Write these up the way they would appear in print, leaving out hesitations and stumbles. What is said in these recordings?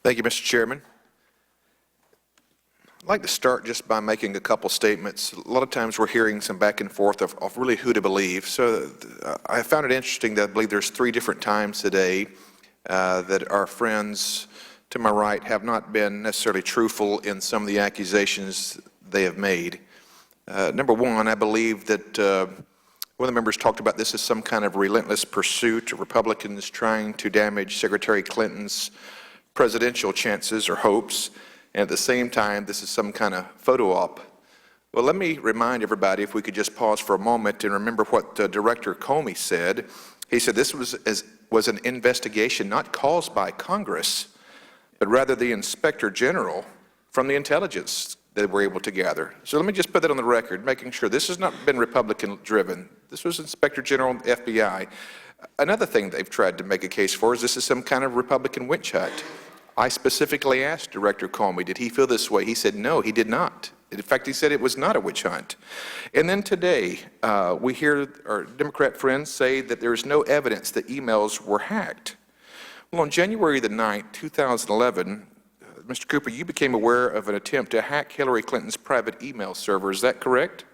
Thank you, Mr. Chairman. I'd like to start just by making a couple statements. A lot of times we're hearing some back and forth of really who to believe. So I found it interesting that I believe there's 3 different times today that our friends to my right have not been necessarily truthful in some of the accusations they have made. Number one, I believe that one of the members talked about this as some kind of relentless pursuit of Republicans trying to damage Secretary Clinton's presidential chances or hopes, and at the same time, this is some kind of photo op. Well, let me remind everybody, if we could just pause for a moment and remember what Director Comey said. He said this was an investigation not caused by Congress, but rather the Inspector General from the intelligence that we're able to gather. So let me just put that on the record, making sure this has not been Republican-driven. This was Inspector General of the FBI. Another thing they've tried to make a case for is this is some kind of Republican witch hunt. I specifically asked Director Comey, did he feel this way? He said no, he did not. In fact, he said it was not a witch hunt. And then today, we hear our Democrat friends say that there is no evidence that emails were hacked. Well, on January the 9th, 2011, Mr. Cooper, you became aware of an attempt to hack Hillary Clinton's private email server. Is that correct?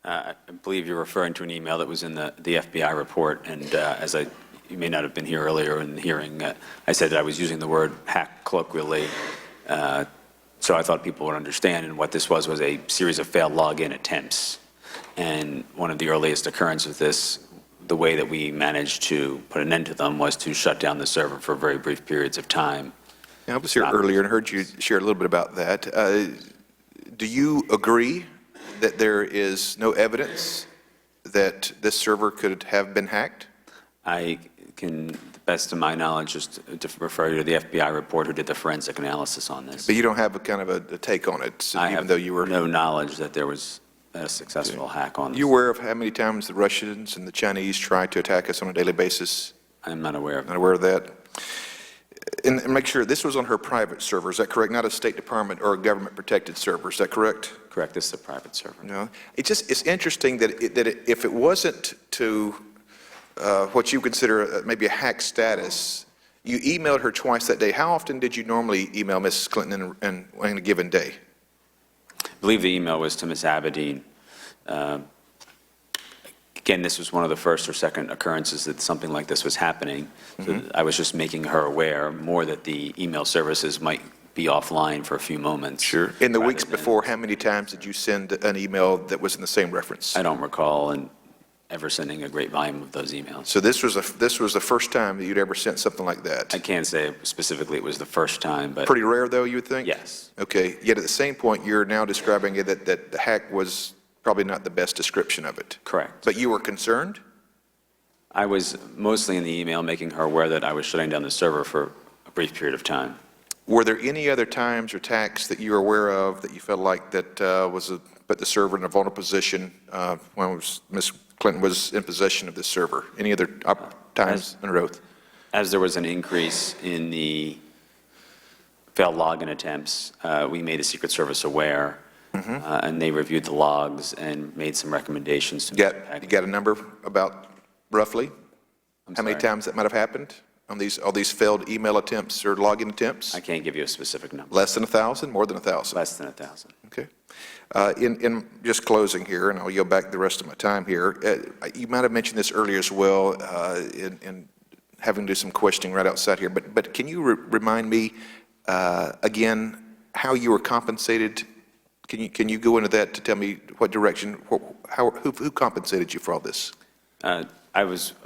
I believe you're referring to an email that was in the FBI report, and you may not have been here earlier in the hearing, I said that I was using the word hack colloquially, so I thought people would understand, and what this was a series of failed login attempts. And one of the earliest occurrences of this, the way that we managed to put an end to them, was to shut down the server for very brief periods of time. Yeah, I was here earlier and heard you share a little bit about that. Do you agree that there is no evidence that this server could have been hacked? I can, to the best of my knowledge, just to refer you to the FBI report who did the forensic analysis on this. But you don't have a kind of a take on it, I even have though you were no knowledge that there was a successful hack on this. You aware of how many times the Russians and the Chinese try to attack us on a daily basis? I'm not aware of that. Not aware of that? And make sure this was on her private server, is that correct? Not a State Department or a government-protected server, is that correct? Correct. This is a private server. No. It's interesting that if it wasn't to what you consider maybe a hack status, you emailed her twice that day. How often did you normally email Mrs. Clinton in a given day? I believe the email was to Ms. Abedin. Again, this was one of the first or second occurrences that something like this was happening. So I was just making her aware more that the email services might be offline for a few moments. Sure. In the weeks before, how many times did you send an email that was in the same reference? I don't recall ever sending a great volume of those emails. So this was the first time that you'd ever sent something like that? I can't say specifically it was the first time, but pretty rare, though, you would think? yes. Okay. Yet at the same point, you're now describing it that the hack was probably not the best description of it. Correct. But you were concerned? I was mostly in the email making her aware that I was shutting down the server for a brief period of time. Were there any other times or attacks that you were aware of that you felt like that put the server in a vulnerable position when Ms. Clinton was in possession of this server? Any other times in a row? As there was an increase in the failed login attempts, we made the Secret Service aware, and they reviewed the logs and made some recommendations to You got a number about roughly how many sorry? times that might have happened on all these failed email attempts or login attempts? I can't give you a specific number. Less than 1,000, more than 1,000? Less than 1,000. Okay. In just closing here, and I'll yield back the rest of my time here, you might have mentioned this earlier as well in having to do some questioning right outside here, but can you remind me again how you were compensated? Can you go into that to tell me what direction, who compensated you for all this? I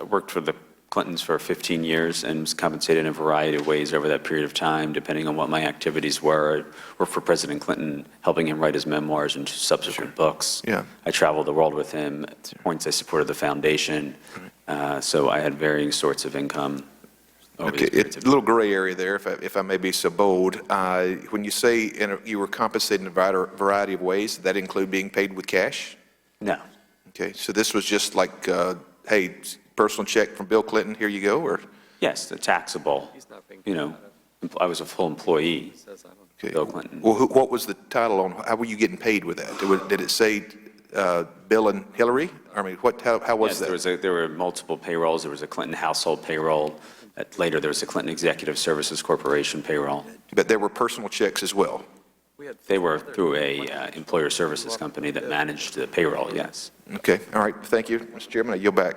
worked for the Clintons for 15 years and was compensated in a variety of ways over that period of time, depending on what my activities were. I worked for President Clinton, helping him write his memoirs and subsequent books. Yeah. I traveled the world with him. At points I supported the foundation. So I had varying sorts of income. Okay, it's a little gray area there, if I may be so bold. When you say you were compensated in a variety of ways, did that include being paid with cash? No. Okay, so this was just like, hey, personal check from Bill Clinton, here you go, or? Yes, the taxable. You know, I was a full employee. Okay. Bill Clinton. Well, what was the title on, how were you getting paid with that? Did it say Bill and Hillary? I mean, how was that? There were multiple payrolls. There was a Clinton household payroll, Later, there was the Clinton Executive Services Corporation payroll. But there were personal checks as well. They were through a employer services company that managed the payroll, yes. Okay, all right, thank you, Mr. Chairman. I yield back.